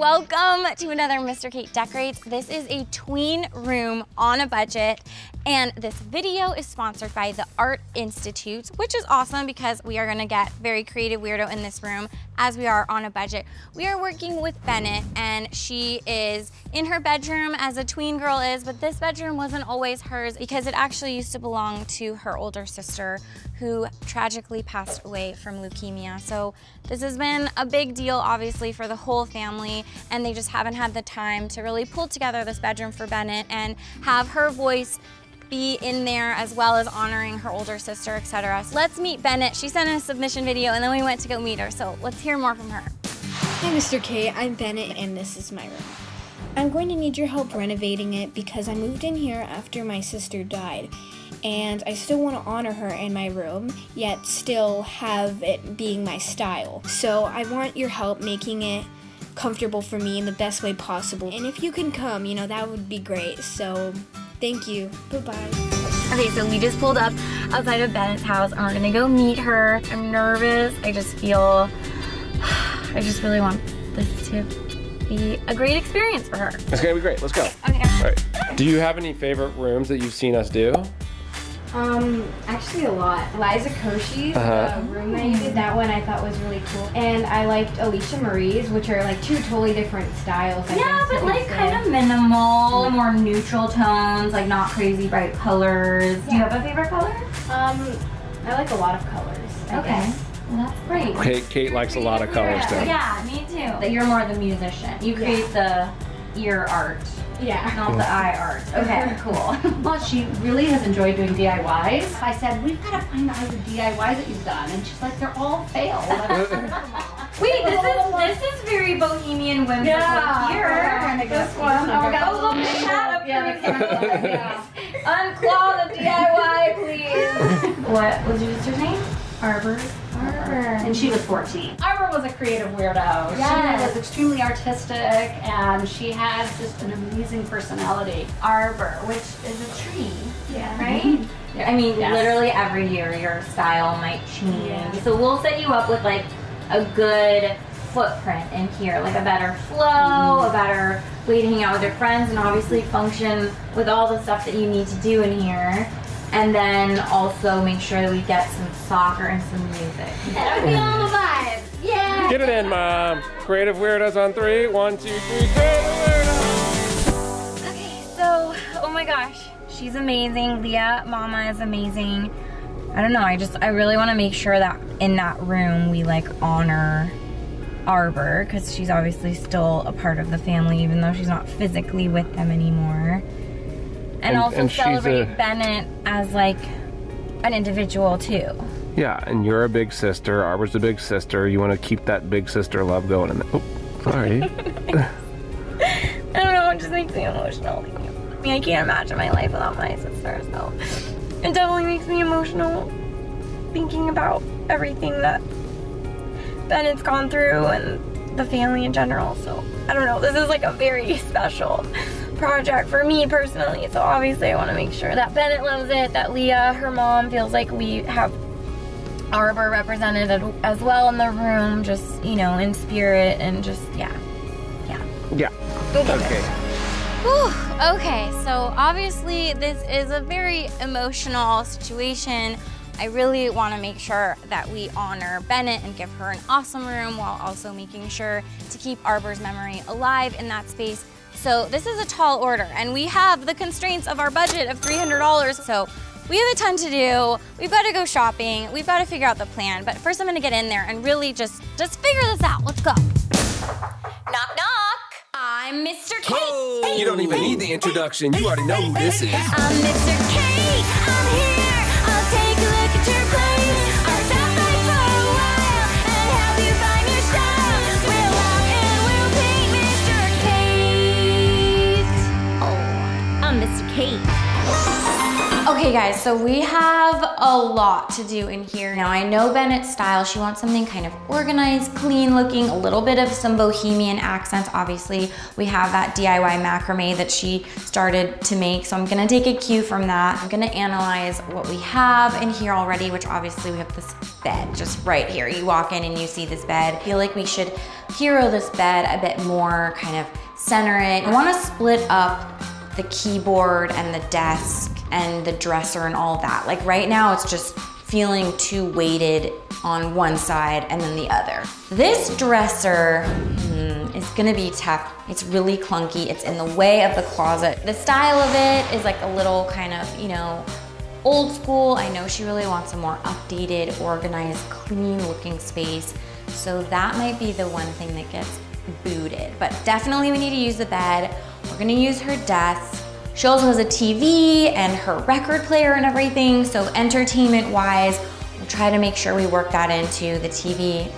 Welcome to another Mr. Kate Decorates. This is a tween room on a budget, and this video is sponsored by the Art Institute, which is awesome because we are gonna get very creative weirdo in this room as we are on a budget. We are working with Bennett, and she is in her bedroom as a tween girl is, but this bedroom wasn't always hers because it actually used to belong to her older sister who tragically passed away from leukemia. So this has been a big deal, obviously, for the whole family, and they just haven't had the time to really pull together this bedroom for Bennett and have her voice be in there as well as honoring her older sister, etc. So let's meet Bennett. She sent in a submission video and then we went to go meet her, so let's hear more from her. Hi Mr. K, I'm Bennett and this is my room. I'm going to need your help renovating it because I moved in here after my sister died, and I still want to honor her in my room, yet still have it being my style. So I want your help making it comfortable for me in the best way possible. And if you can come, you know, that would be great. So thank you. Bye-bye. Okay, so we just pulled up outside of Bennett's house and we're gonna go meet her. I'm nervous. I just really want this to be a great experience for her. It's gonna be great. Let's go. Okay. All right. Do you have any favorite rooms that you've seen us do? Actually a lot. Liza Koshy's room that you did, that one I thought was really cool. And I liked Alicia Marie's, which are like two totally different styles. Yeah, but like kind of minimal, more neutral tones, like not crazy bright colors. Yeah. Do you have a favorite color? I like a lot of colors. Okay. Well, that's great. Kate likes a lot of colors too. Yeah, me too. That you're more the musician. You create the ear art. Yeah. Not the eye art. Okay, cool. Well, she really has enjoyed doing DIYs. I said, we've got to find out the DIYs that you've done. And she's like, they're all failed. Wait, this is very bohemian whimsical here. This one. Oh, we got a little hat up here. Yeah. Unclaw the DIY, please. What was your sister's name? Arbor. And she was 14. Arbor was a creative weirdo. Yes. She was extremely artistic, and she had just an amazing personality. Arbor, which is a tree. Yeah. Right? Mm-hmm. I mean, Yes. literally every year your style might change. Yeah. So we'll set you up with like a good footprint in here, like a better flow, a better way to hang out with your friends, and obviously function with all the stuff that you need to do in here. And then also make sure that we get some soccer and some music. That'll be all the vibes. Yeah. Get it in, Mom. Creative Weirdos on 3. 1, 2, 3. Creative Weirdos. Okay, so, oh my gosh, she's amazing. Leah, Mama is amazing. I don't know, I really want to make sure that in that room we like honor Arbor, because she's obviously still a part of the family even though she's not physically with them anymore. And also celebrate Bennett as like an individual too. Yeah, and you're a big sister. Arbor's a big sister. You want to keep that big sister love going in there. Oh, sorry. I don't know, it just makes me emotional. I mean, I can't imagine my life without my sister, so it definitely makes me emotional thinking about everything that Bennett's gone through and the family in general. So I don't know, this is like a very special project for me personally, so obviously I want to make sure that Bennett loves it, that Leah, her mom, feels like we have Arbor represented as well in the room, just, you know, in spirit, and just, yeah. Okay. Whew, okay, so obviously this is a very emotional situation. I really want to make sure that we honor Bennett and give her an awesome room while also making sure to keep Arbor's memory alive in that space. So this is a tall order, and we have the constraints of our budget of $300, so we have a ton to do. We've got to go shopping. We've got to figure out the plan, but first I'm gonna get in there and really just figure this out. Let's go. Knock, knock. I'm Mr. Kate. Oh, you don't even need the introduction. You already know who this is. I'm Mr. Kate. I'm here. I'll take a look at your place. I'll stop by for a while and help you find your style. We'll walk and we'll paint Mr. Kate. Oh, I'm Mr. Kate. Okay, Okay guys, so we have a lot to do in here. Now I know Bennett's style, she wants something kind of organized, clean looking, a little bit of some bohemian accents. Obviously, we have that DIY macrame that she started to make, so I'm gonna take a cue from that. I'm gonna analyze what we have in here already, which obviously we have this bed just right here. You walk in and you see this bed. I feel like we should hero this bed a bit more, kind of center it. I wanna split up the keyboard and the desk and the dresser and all that. Like right now it's just feeling too weighted on one side and then the other. This dresser is gonna be tough. It's really clunky. It's in the way of the closet. The style of it is like a little kind of, you know, old school. I know she really wants a more updated, organized, clean looking space. So that might be the one thing that gets booted. But definitely we need to use the bed. We're gonna use her desk. She also has a TV and her record player and everything, so entertainment-wise, we'll try to make sure we work that into the TV.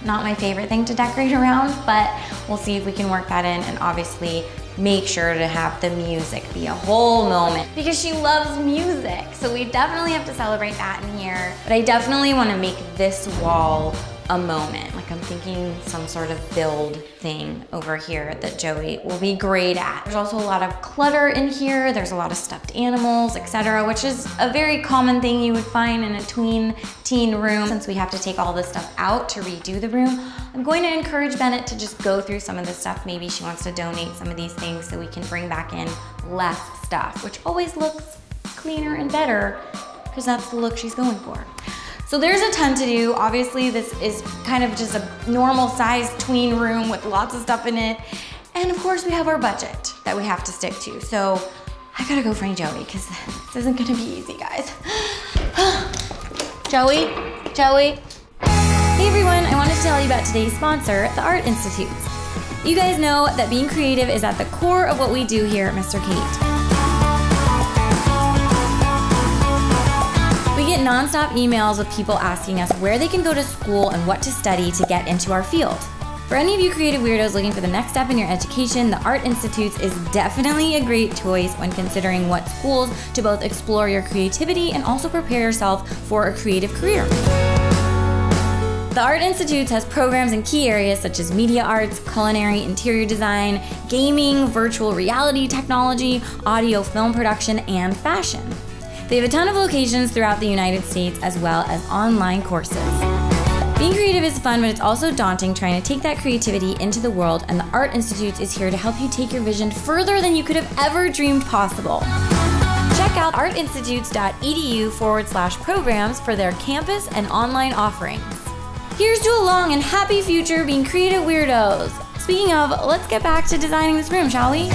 Not my favorite thing to decorate around, but we'll see if we can work that in, and obviously make sure to have the music be a whole moment because she loves music. So we definitely have to celebrate that in here. But I definitely wanna make this wall a moment. Like I'm thinking some sort of build thing over here that Joey will be great at. There's also a lot of clutter in here. There's a lot of stuffed animals, etc., which is a very common thing you would find in a tween teen room. Since we have to take all this stuff out to redo the room, I'm going to encourage Bennett to just go through some of this stuff. Maybe she wants to donate some of these things so we can bring back in less stuff, which always looks cleaner and better because that's the look she's going for. So there's a ton to do. Obviously, this is kind of just a normal sized tween room with lots of stuff in it. And of course, we have our budget that we have to stick to. So I gotta go find Joey because this isn't gonna be easy, guys. Joey? Hey everyone, I wanted to tell you about today's sponsor, the Art Institute. You guys know that being creative is at the core of what we do here at Mr. Kate. We get nonstop emails with people asking us where they can go to school and what to study to get into our field. For any of you creative weirdos looking for the next step in your education, the Art Institute is definitely a great choice when considering what schools to both explore your creativity and also prepare yourself for a creative career. The Art Institute has programs in key areas such as media arts, culinary, interior design, gaming, virtual reality technology, audio film production, and fashion. They have a ton of locations throughout the United States as well as online courses. Being creative is fun, but it's also daunting trying to take that creativity into the world, and the Art Institute is here to help you take your vision further than you could have ever dreamed possible. Check out artinstitutes.edu/programs for their campus and online offerings. Here's to a long and happy future being creative weirdos. Speaking of, let's get back to designing this room, shall we?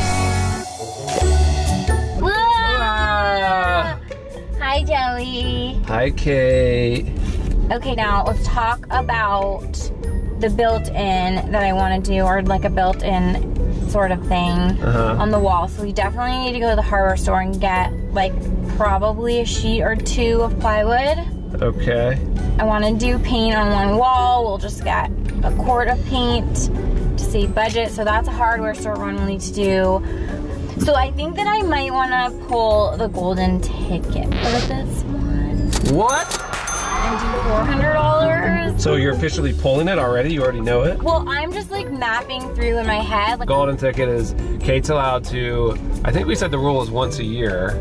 Hi, Joey. Hi, Kate. Okay, now let's talk about the built-in that I want to do, or like a built-in sort of thing on the wall. So we definitely need to go to the hardware store and get like probably a sheet or two of plywood. Okay. I want to do paint on one wall. We'll just get a quart of paint to save budget. So that's a hardware store run we'll need to do. So I think that I might want to pull the golden ticket for this one. What? And do $400. So you're officially pulling it already? You already know it? Well, I'm just like mapping through in my head. Like, Golden ticket is Kate's allowed to, I think we said the rule is once a year.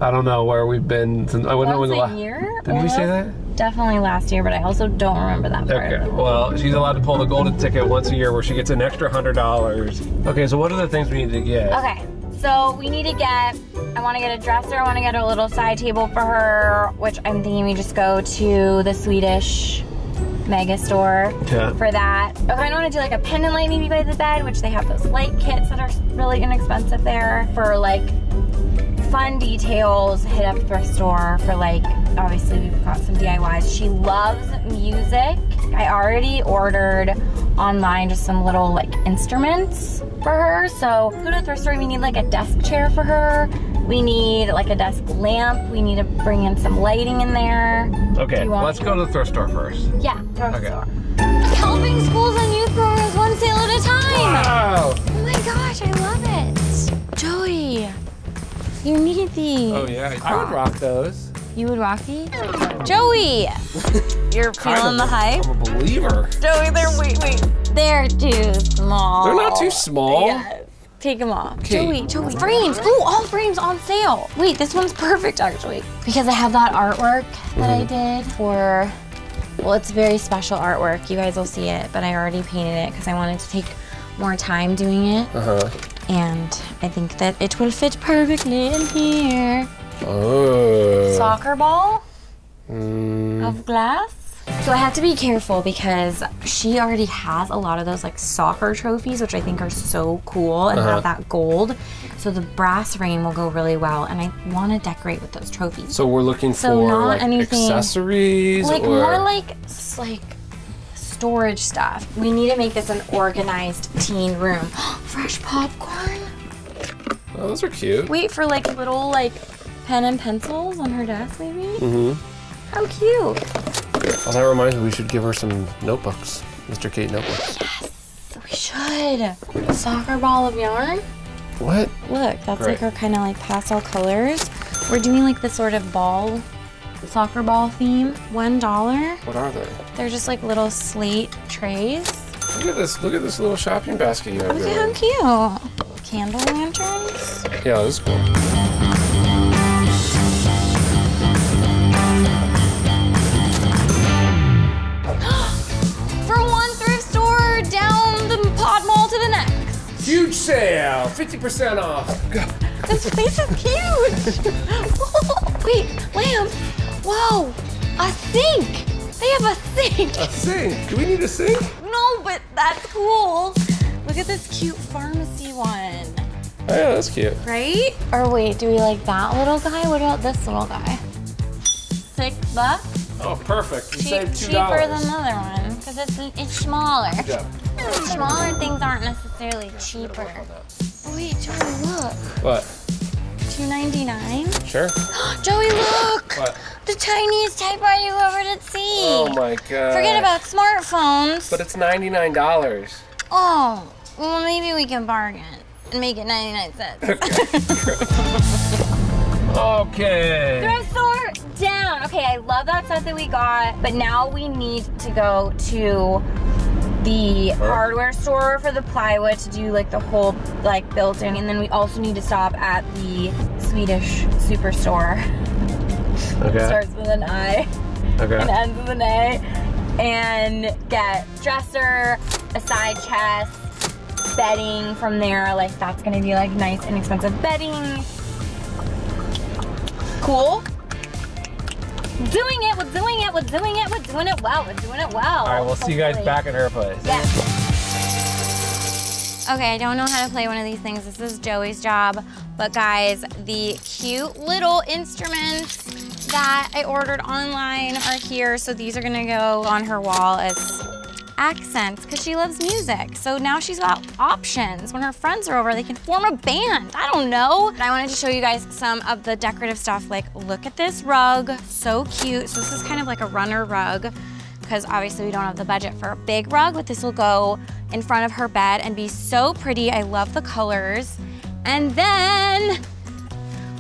I don't know where we've been since, I wouldn't know when the once a year? Didn't we say that? Definitely last year, but I also don't remember that part. Okay, well, she's allowed to pull the golden ticket once a year where she gets an extra $100. Okay, so what are the things we need to get? Okay, so we need to get, I want to get a dresser, I want to get a little side table for her, which I'm thinking we just go to the Swedish mega store for that. If I want to do like a pendant light maybe by the bed, which they have those light kits that are really inexpensive there. For like fun details, hit up thrift store for like, obviously we've got some DIYs. She loves music. I already ordered online just some little like instruments for her. So go to the thrift store, we need like a desk chair for her. We need like a desk lamp. We need to bring in some lighting in there. Okay, let's go to the thrift store first. Yeah, thrift store. Helping schools and youth programs one sale at a time. Wow. Oh my gosh, I love it. Joey, You need these. Oh yeah, I would rock those. You would rock these? Joey! You're feeling the hype? I'm a believer. Joey, wait. They're too small. They're not too small. Yes. Take them off. Okay. Joey, frames. Ooh, all frames on sale. Wait, this one's perfect actually. Because I have that artwork that I did for, well, it's very special artwork. You guys will see it, but I already painted it because I wanted to take more time doing it. And I think that it will fit perfectly in here. Oh. Soccer ball of glass. So I have to be careful because she already has a lot of those like soccer trophies, which I think are so cool and have that gold. So the brass frame will go really well, and I want to decorate with those trophies. So we're looking for not like anything, accessories, like or more like storage stuff. We need to make this an organized teen room. Fresh popcorn. Oh, those are cute. Wait for like little like pen and pencils on her desk, maybe. How cute. Well, that reminds me, we should give her some notebooks. Mr. Kate notebooks. Yes, we should. Soccer ball of yarn. What? Look, that's like our kind of like pastel colors. We're doing like this sort of soccer ball theme. $1. What are they? They're just like little slate trays. Look at this little shopping basket you have Look there. at how cute. Candle lanterns. Yeah, that's cool. Huge sale, 50% off. Go. This place is huge. Wait, lamp. Whoa, a sink. They have a sink. A sink? Do we need a sink? No, but that's cool. Look at this cute pharmacy one. Oh yeah, that's cute. Right? Or wait, do we like that little guy? What about this little guy? $6. Oh, perfect. We saved $2. Cheaper than the other one, because it's smaller. Good job. Smaller things aren't necessarily cheaper. Oh, wait, Joey, look. What? $2.99? Sure. Joey, look! What? The tiniest typewriter you ever did see. Oh my god. Forget about smartphones. But it's $99. Oh, well maybe we can bargain and make it 99 cents. Okay. Thrift store down. Okay, I love that set that we got, but now we need to go to the hardware store for the plywood to do like the whole like building, and then we also need to stop at the Swedish superstore. Okay. It starts with an I and ends with an A, and get dresser, a side chest, bedding from there. Like that's gonna be like nice inexpensive bedding. Cool. Doing it, we're doing it, we're doing it, we're doing it well, we're doing it well. All right, we'll see you guys back at her place. Yes. Okay, I don't know how to play one of these things. This is Joey's job. But guys, the cute little instruments that I ordered online are here. So these are gonna go on her wall as accents because she loves music. So now she's got options. When her friends are over, they can form a band. I don't know. But I wanted to show you guys some of the decorative stuff. Like, look at this rug, so cute. So this is kind of like a runner rug because obviously we don't have the budget for a big rug, but this will go in front of her bed and be so pretty. I love the colors. And then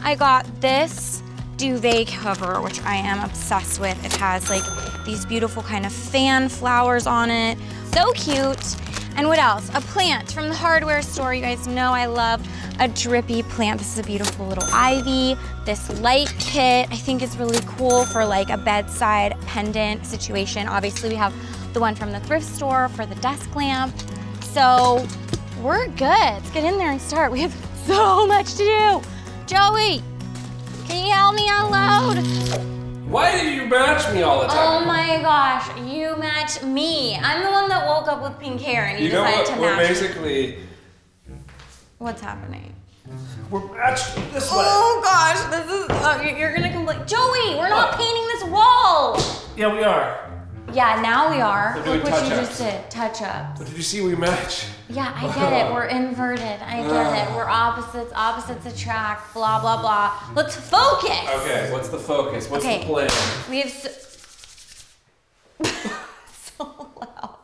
I got this duvet cover, which I am obsessed with. It has like these beautiful kind of fan flowers on it. So cute. And what else? A plant from the hardware store. You guys know I love a drippy plant. This is a beautiful little ivy. This light kit I think is really cool for like a bedside pendant situation. Obviously we have the one from the thrift store for the desk lamp. So we're good. Let's get in there and start. We have so much to do. Joey, can you help me unload? Why do you match me all the time? Oh my gosh, you match me. I'm the one that woke up with pink hair and you decided to match. We're basically... What's happening? We're matched this way. Oh gosh, this is, you're gonna complain. Joey, we're not painting this wall. Yeah, we are. Yeah, now we are. We're doing Look what you touch-ups. just did, touch-ups. But did you see we match? Yeah, I get it, we're inverted, I get it. We're opposites, opposites attract, blah, blah, blah. Let's focus. Okay, what's the focus? What's Okay. the plan? We have so loud.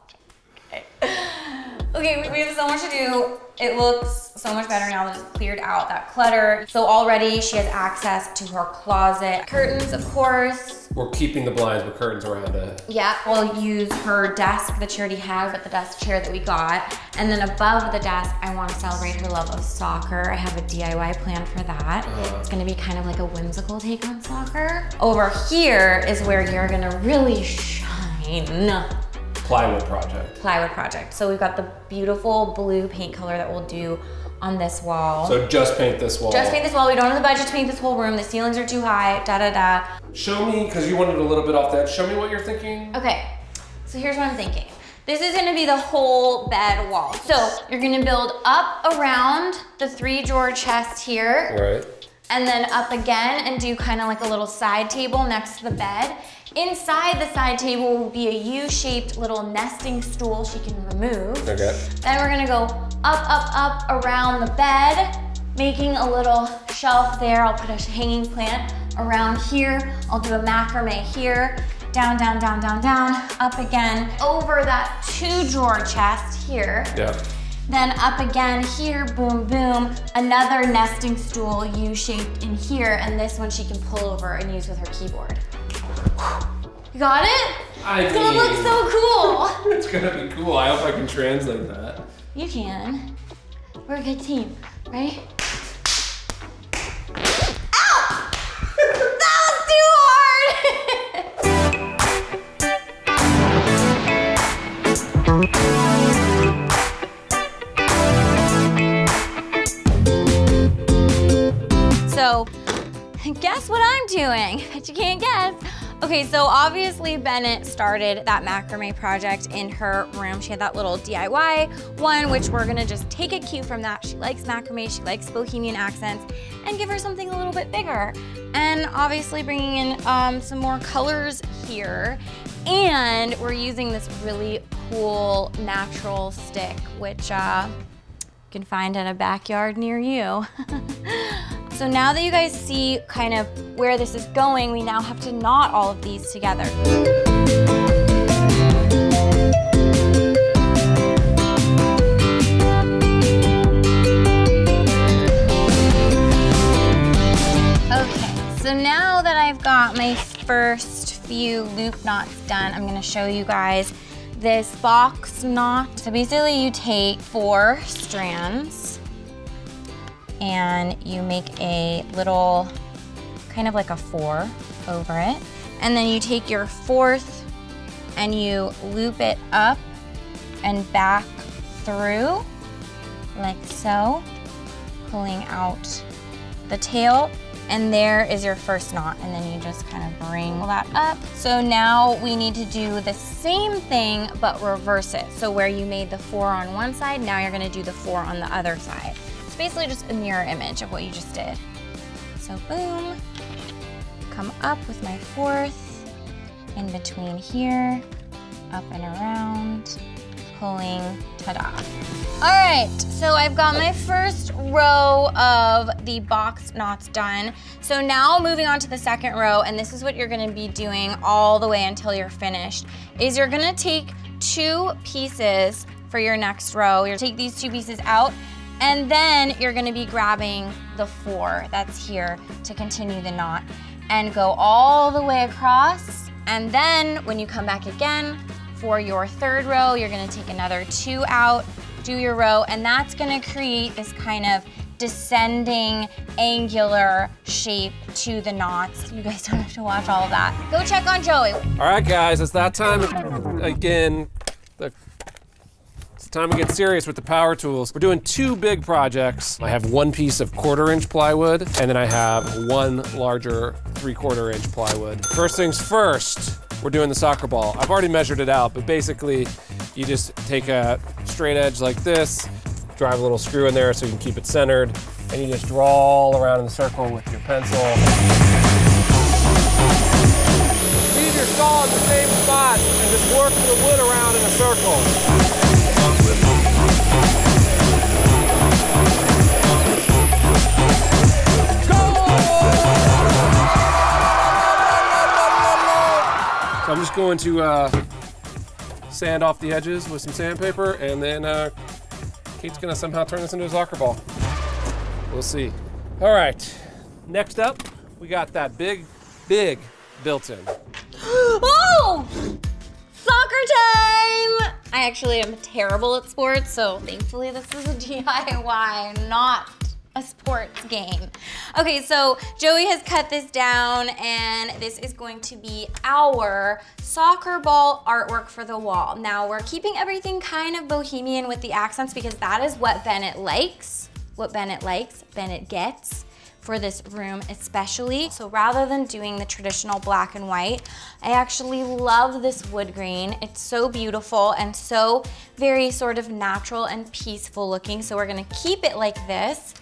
Okay. Okay, we have so much to do. It looks so much better now that it's cleared out that clutter. So already she has access to her closet. Curtains, of course. We're keeping the blinds with curtains around it. Yeah, we'll use her desk that she already has, but the desk chair that we got. And then above the desk, I want to celebrate her love of soccer. I have a DIY plan for that. It's gonna be kind of like a whimsical take on soccer. Over here is where you're gonna really shine. Plywood project. Plywood project. So we've got the beautiful blue paint color that we'll do on this wall. So just paint this wall. Just paint this wall. We don't have the budget to paint this whole room. The ceilings are too high, da da da. Show me, because you wanted a little bit off that. Show me what you're thinking. Okay, so here's what I'm thinking. This is gonna be the whole bed wall. So you're gonna build up around the 3-drawer chest here. Right. And then up again and do kind of like a little side table next to the bed. Inside the side table will be a U-shaped little nesting stool she can remove. Okay. Then we're gonna go up around the bed, making a little shelf there. I'll put a hanging plant around here. I'll do a macrame here. Down, down, down, down, down, up again, over that 2-drawer chest here. Yeah. Then up again here, boom, boom. Another nesting stool U-shaped in here, and this one she can pull over and use with her keyboard. You got it? It's gonna look so cool. It's gonna be cool. I hope I can translate that. You can. We're a good team, right? Ow! That was too hard. So, guess what I'm doing? Bet you can't guess. Okay, so obviously Bennett started that macrame project in her room. She had that little DIY one, which we're gonna just take a cue from that. She likes macrame, she likes bohemian accents, and give her something a little bit bigger. And obviously bringing in some more colors here. And we're using this really cool natural stick, which you can find in a backyard near you. So now that you guys see kind of where this is going, we now have to knot all of these together. Okay, so now that I've got my first few loop knots done, I'm gonna show you guys this box knot. So basically you take 4 strands and you make a little, kind of like a 4 over it. And then you take your 4th and you loop it up and back through, like so, pulling out the tail. And there is your first knot, and then you just kind of bring that up. So now we need to do the same thing, but reverse it. So where you made the 4 on one side, now you're gonna do the 4 on the other side. It's basically just a mirror image of what you just did. So boom, come up with my 4th, in between here, up and around, pulling, ta-da. All right, so I've got my first row of the box knots done. So now moving on to the second row, and this is what you're gonna be doing all the way until you're finished, is you're gonna take 2 pieces for your next row. You'll take these 2 pieces out, and then you're gonna be grabbing the 4 that's here to continue the knot and go all the way across. And then when you come back again for your 3rd row, you're gonna take another 2 out, do your row, and that's gonna create this kind of descending angular shape to the knots. You guys don't have to watch all of that. Go check on Joey. All right, guys, it's that time again. It's time to get serious with the power tools. We're doing 2 big projects. I have 1 piece of 1/4 inch plywood, and then I have 1 larger 3/4 inch plywood. First things first, we're doing the soccer ball. I've already measured it out, but basically you just take a straight edge like this, drive a little screw in there so you can keep it centered, and you just draw all around in the circle with your pencil. Leave your saw in the same spot and just work the wood around in a circle. So I'm just going to sand off the edges with some sandpaper, and then Kate's gonna somehow turn this into a soccer ball. We'll see. All right, next up, we got that big built-in. Oh! Soccer time! I actually am terrible at sports, so thankfully this is a DIY, not a sports game. Okay, so Joey has cut this down, and this is going to be our soccer ball artwork for the wall. Now, we're keeping everything kind of bohemian with the accents because that is what Bennett likes, Bennett gets for this room especially. So rather than doing the traditional black and white, I actually love this wood grain. It's so beautiful and so very sort of natural and peaceful looking. So we're gonna keep it like this.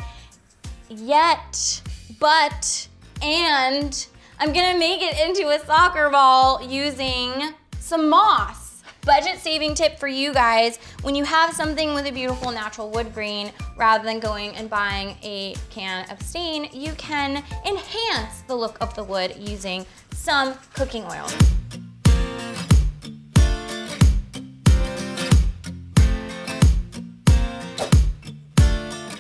And I'm gonna make it into a soccer ball using some moss. Budget saving tip for you guys, when you have something with a beautiful natural wood grain, rather than going and buying a can of stain, you can enhance the look of the wood using some cooking oil.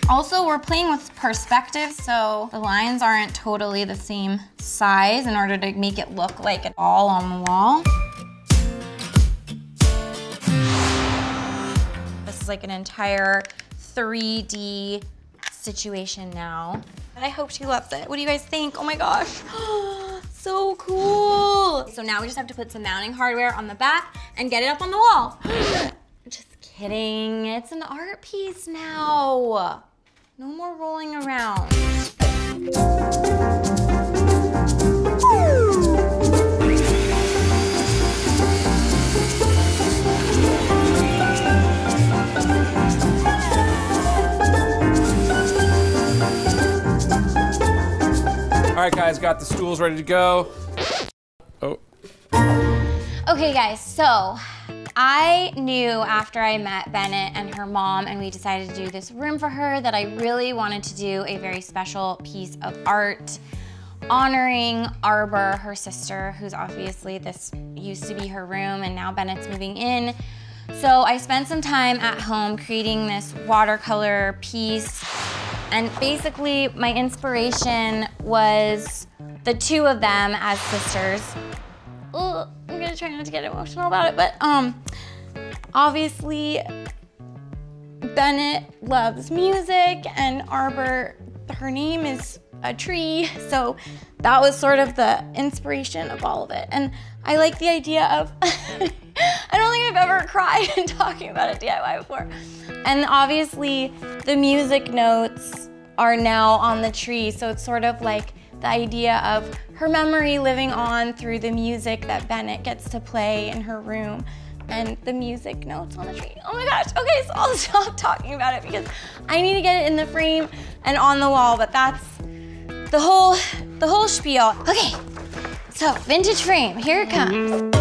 Also, we're playing with perspective, so the lines aren't totally the same size in order to make it look like it all on the wall. This is like an entire 3D situation now. And I hope she loves it. What do you guys think? Oh my gosh, so cool. So now we just have to put some mounting hardware on the back and get it up on the wall. Just kidding, it's an art piece now. No more rolling around. All right, guys, got the stools ready to go. Oh. Okay, guys, so I knew after I met Bennett and her mom and we decided to do this room for her that I really wanted to do a very special piece of art honoring Arbor, her sister, who's obviously, this used to be her room and now Bennett's moving in. So I spent some time at home creating this watercolor piece, and basically my inspiration was the two of them as sisters. Ugh, I'm gonna try not to get emotional about it, but obviously Bennett loves music and Arbor, her name is a tree, so that was sort of the inspiration of all of it. And I like the idea of, I don't think I've ever cried in talking about a DIY before. And obviously the music notes are now on the tree, so it's sort of like the idea of her memory living on through the music that Bennett gets to play in her room and the music notes on the tree. Oh my gosh, okay, so I'll stop talking about it because I need to get it in the frame and on the wall, but that's the whole spiel. Okay, so vintage frame, here it comes.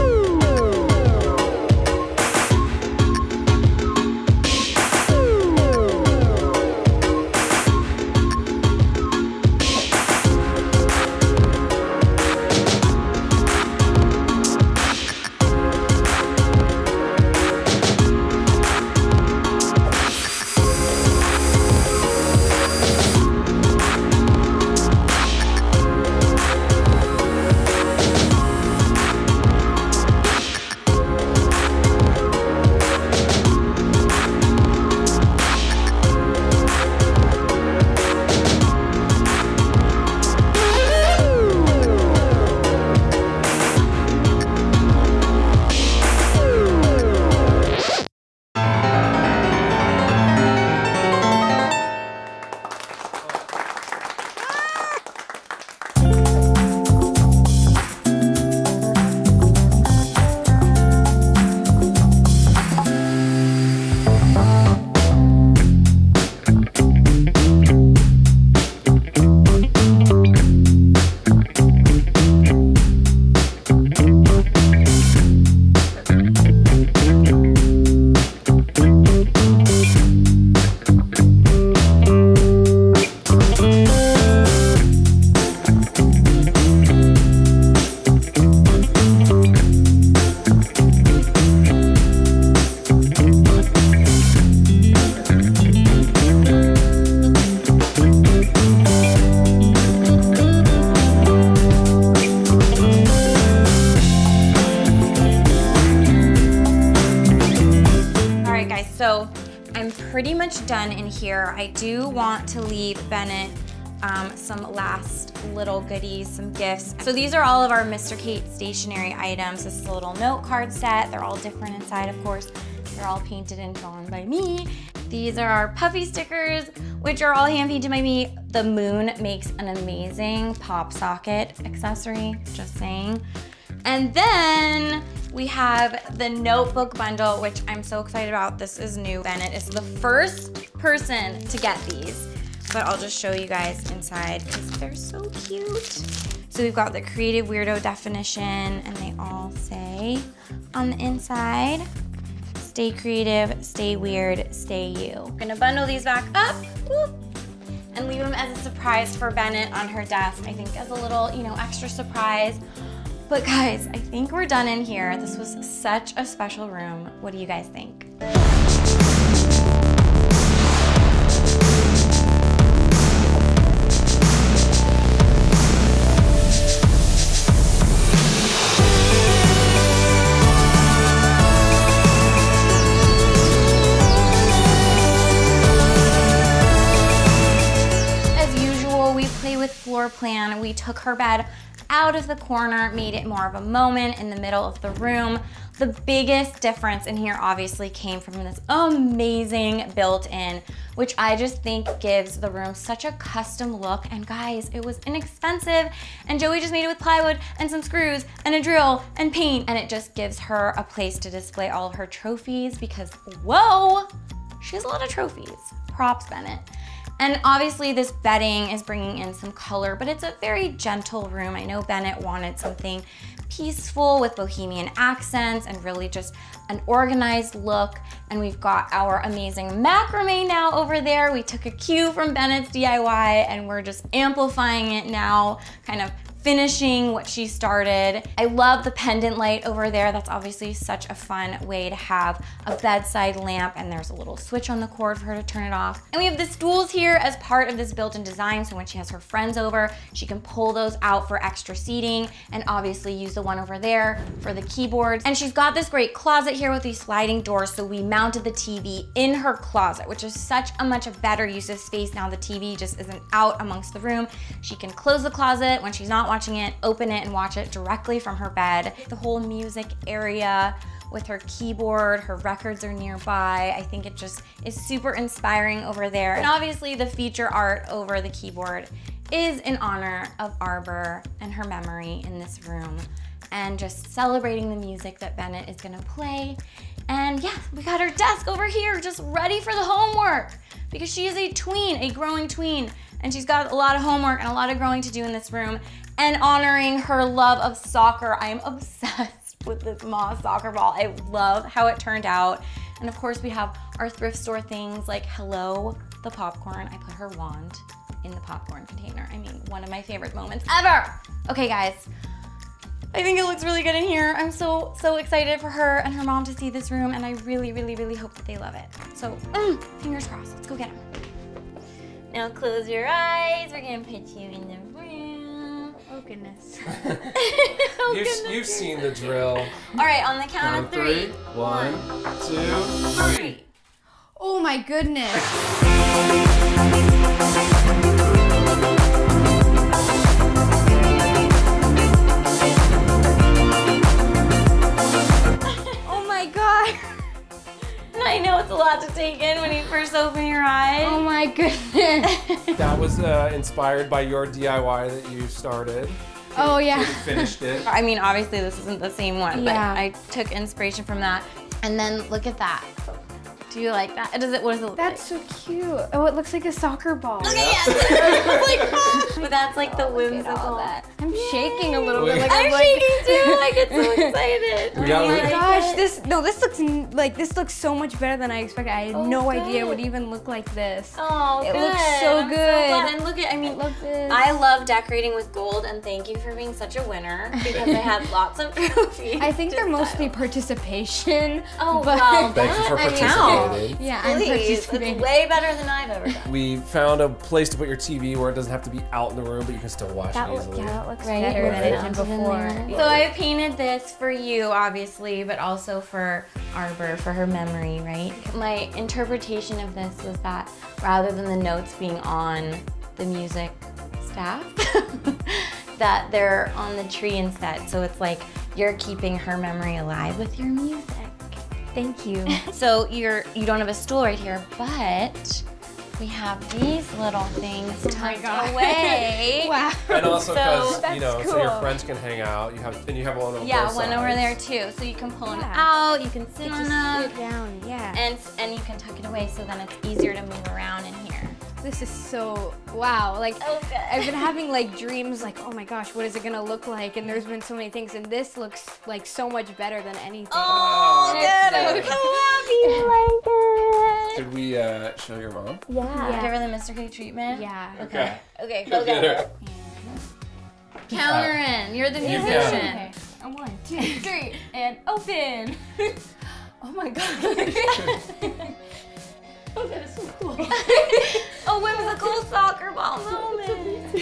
pretty much done in here. I do want to leave Bennett some last little goodies, some gifts. So these are all of our Mr. Kate stationery items. This is a little note card set. They're all different inside, of course. They're all painted and drawn by me. These are our puffy stickers, which are all hand painted by me. The moon makes an amazing pop socket accessory, just saying. And then we have the notebook bundle, which I'm so excited about. This is new. Bennett is the first person to get these, but I'll just show you guys inside because they're so cute. So we've got the creative weirdo definition, and they all say on the inside, stay creative, stay weird, stay you. I'm gonna bundle these back up, whoop, and leave them as a surprise for Bennett on her desk. I think as a little, you know, extra surprise. But guys, I think we're done in here. This was such a special room. What do you guys think? As usual, we play with floor plan. We took her bed out of the corner, made it more of a moment in the middle of the room. The biggest difference in here obviously came from this amazing built-in, which I just think gives the room such a custom look. And guys, it was inexpensive, and Joey just made it with plywood and some screws and a drill and paint, and it just gives her a place to display all of her trophies because, whoa, she has a lot of trophies. Props, Bennett. And obviously this bedding is bringing in some color, but it's a very gentle room. I know Bennett wanted something peaceful with bohemian accents and really just an organized look. And we've got our amazing macrame now over there. We took a cue from Bennett's DIY and we're just amplifying it now, kind of finishing what she started. I love the pendant light over there. That's obviously such a fun way to have a bedside lamp, and there's a little switch on the cord for her to turn it off. And we have the stools here as part of this built-in design, so when she has her friends over, she can pull those out for extra seating, and obviously use the one over there for the keyboards. And she's got this great closet here with these sliding doors, so we mounted the TV in her closet, which is such a much better use of space now the TV just isn't out amongst the room. She can close the closet when she's not watching it, open it and watch it directly from her bed. The whole music area with her keyboard, her records are nearby. I think it just is super inspiring over there. And obviously the feature art over the keyboard is in honor of Arbor and her memory in this room, and just celebrating the music that Bennett is gonna play. And yeah, we got her desk over here just ready for the homework because she is a tween, a growing tween, and she's got a lot of homework and a lot of growing to do in this room. And honoring her love of soccer, I am obsessed with this Moss soccer ball. I love how it turned out. And of course we have our thrift store things like Hello, the popcorn. I put her wand in the popcorn container. I mean, one of my favorite moments ever. Okay guys, I think it looks really good in here. I'm so excited for her and her mom to see this room, and I really hope that they love it. So, fingers crossed, let's go get them. Now close your eyes, we're gonna put you in the room. Oh goodness. Oh, You've seen the drill. All right, on the count of three. 1, 2, 3. Oh my goodness. Oh my God. I know it's a lot to take in when you first open your eyes. Oh my goodness. That was inspired by your DIY that you started. Oh yeah. Finished it. I mean, obviously this isn't the same one, Yeah. but I took inspiration from that. And then look at that. Do you like that? What does it look That's like? so cute. Oh, it looks like a soccer ball. Look at it. But that's like the whimsical. I'm shaking a little bit. Like I'm shaking too. I get so excited. We got Oh my like- gosh, this looks so much better than I expected. I had no idea it would even look like this. Oh, It good. looks so I'm good. glad. And look at, Look this. I love decorating with gold, and thank you for being such a winner because I had lots of trophies. I think to they're mostly style. participation. Oh, but well, Thank you for that participating. counts. participating. Yeah, I'm Please, participating. it's way better than I've ever done. We found a place to put your TV where it doesn't have to be out in the room, but you can still watch it easily. that looks Right, better right. than it did before. So I painted this for you, obviously, but also for Arbor, for her memory, right? My interpretation of this was that rather than the notes being on the music staff, that they're on the tree instead. So it's like you're keeping her memory alive with your music. Thank you. So you don't have a stool right here, but we have these little things tucked away. Wow. And also because, So- you know, so cool. your friends can hang out. You have one on Yeah, both one over sides. there too. So you can pull them Yeah. out, you can sit on them, Sit down, yeah. and you can tuck it away so then it's easier to move around in here. This is so, wow. Like, Okay. I've been having like dreams like, oh my gosh, what is it gonna look like? And there's been so many things, and this looks like so much better than anything. Oh, And good. it's I'm so- so happy you like it. Should we show your mom? Yeah. Give her the Mr. K treatment? Yeah. Okay. Okay, Go go get get her. it. Counter in. You're the You musician. Okay. 1, 2, 3, and open. Oh my god. Oh, that is so cool. A whimsical soccer ball moment.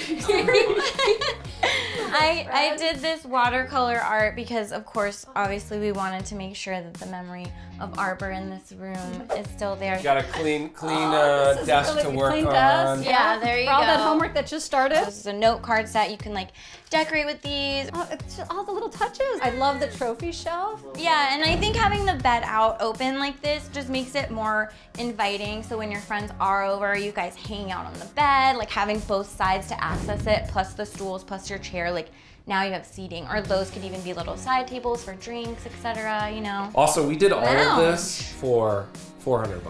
I did this watercolor art because, of course, obviously we wanted to make sure that the memory of Arbor in this room is still there. You got a clean this is desk really to good. work Clean on. desk. Yeah, there you For all go. that homework that just started. This is a note card set. You can like decorate with these. Oh, it's just all the little touches. I love the trophy shelf. Yeah, and I think having the bed out open like this just makes it more inviting. So when your friends are over, you guys hang out on the bed, like having both sides to access it, plus the stools, plus your chair, like now you have seating. Or those could even be little side tables for drinks, etc., you know. Also, we did all Wow. of this for $400.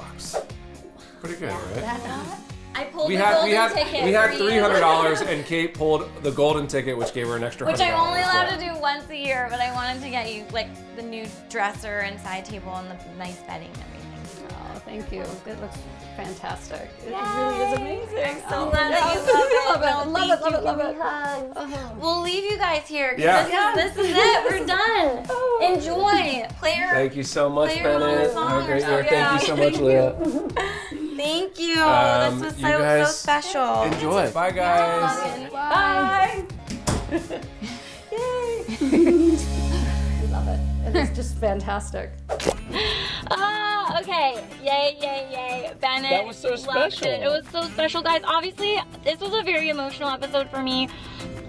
Pretty good, right? I pulled We the had golden ticket we had for you. $300 and Kate pulled the golden ticket, which gave her an extra $100. Which I'm only allowed to do once a year, but I wanted to get you like the new dresser and side table and the nice bedding and everything. Oh, thank you. It looks fantastic. It really is amazing. I'm so Oh, glad yeah. that you love it. Love it, No, love thank it, love you. it, love Give it. me hugs. Oh. We'll leave you guys here. 'Cause Yeah. This is it. We're done. Enjoy. Play your. Thank you so much, Play your Bennett. song Have a great or year. something. Thank you so much, Leah. Thank you. Um, This was you so guys special. Enjoy. Bye, guys. Bye. Yay. I love it. It is just fantastic. Ah, okay. Yay, yay, yay. Bennett. That was so loved special. It was so special, guys. Obviously, this was a very emotional episode for me.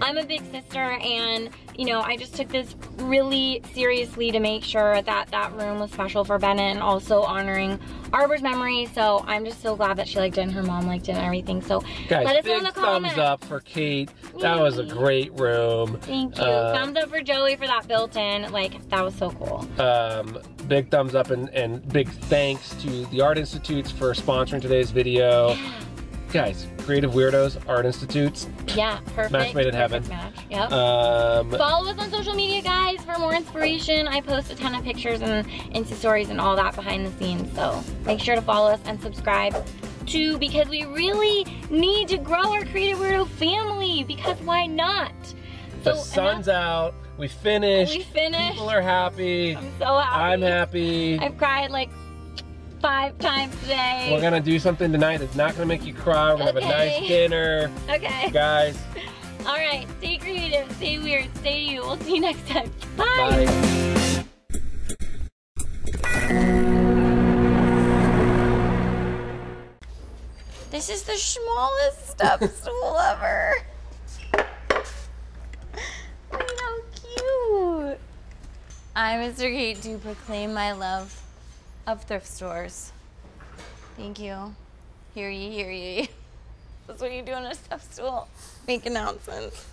I'm a big sister, and, you know, I just took this really seriously to make sure that that room was special for Bennett and also honoring Arbor's memory. So I'm just so glad that she liked it and her mom liked it and everything. So Guys, let us know in big the thumbs comments. up for Kate. That was a great room. Thank you. Thumbs up for Joey for that built-in. Like, that was so cool. Big thumbs up and big thanks to the Art Institutes for sponsoring today's video. Guys, Creative Weirdos, Art Institutes. Yeah, perfect. Match made in heaven. Match. Yep. Follow us on social media, guys, for more inspiration. I post a ton of pictures and Insta stories and all that behind the scenes. So make sure to follow us and subscribe too, because we really need to grow our Creative Weirdo family, because why not? The sun's out. We finished. We finished. People are happy. I'm so happy. I'm happy. I've cried like 5 times today. We're gonna do something tonight that's not gonna make you cry. We're gonna have a nice dinner. Okay. Guys. All right. Stay creative. Stay weird. Stay you. We'll see you next time. Bye. Bye. This is the smallest step stool ever. Look how cute. I, Mr. Kate, do proclaim my love of thrift stores. Thank you. Hear ye, hear ye. That's what you do on a step stool. Make announcements.